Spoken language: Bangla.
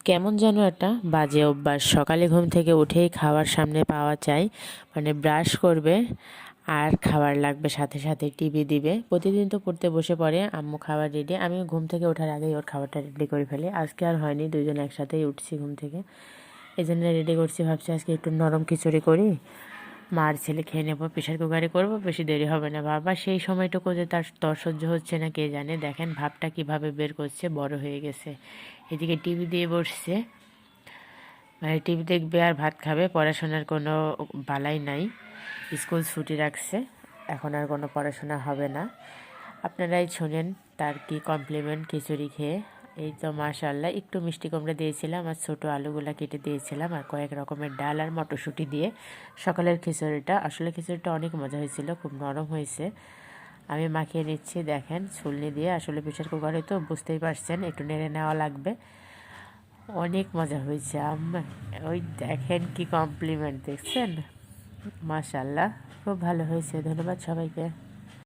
কেমন যেন একটা বাজে অভ্যাস, সকালে ঘুম থেকে উঠেই খাওয়ার সামনে পাওয়া চাই, মানে ব্রাশ করবে আর খাবার লাগবে, সাথে সাথে টিভি দিবে। প্রতিদিন তো পড়তে বসে পড়ে, আম্মু খাবার রেডি, আমি ঘুম থেকে ওঠার আগেই ওর খাবারটা রেডি করে ফেলি। আজকে আর হয়নি, দুজন একসাথেই উঠছি ঘুম থেকে, এই জন্য রেডি করছি। ভাবছি আজকে একটু নরম খিচুড়ি করি, মার ছেলে খেয়ে নেবো, প্রেশার কুকারে করবো, বেশি দেরি হবে না। বাবা সেই সময়টুকু যে তার তর সহ্য হচ্ছে না কে জানে। দেখেন ভাবটা কিভাবে বের করছে, বড় হয়ে গেছে। এদিকে টিভি দিয়ে বসছে, মানে টিভি দেখবে আর ভাত খাবে, পড়াশোনার কোনো বালাই নাই। স্কুল ছুটি রাখছে, এখন আর কোনো পড়াশোনা হবে না। আপনারাই শোনেন তার কি কমপ্লিমেন্ট খিচুড়ি খেয়ে। এই তো মাশাআল্লাহ, একটু মিষ্টি কুমড়া দিয়েছিলাম আর ছোটো আলুগুলা কেটে দিয়েছিলাম আর কয়েক রকমের ডাল আর মটরশুঁটি দিয়ে সকালের খিচুড়িটা। আসলে খিচুড়িটা অনেক মজা হয়েছিল, খুব নরম হয়েছে। আমি মাখিয়ে নিচ্ছি, দেখেন ছুলনি দিয়ে। আসলে প্রেশার কুকারে তো বুঝতেই পারছেন, একটু নেড়ে নেওয়া লাগবে। অনেক মজা হয়েছে আম্মা। ওই দেখেন কি কমপ্লিমেন্ট, দেখছেন? মাশাআল্লাহ, খুব ভালো হয়েছে। ধন্যবাদ সবাইকে।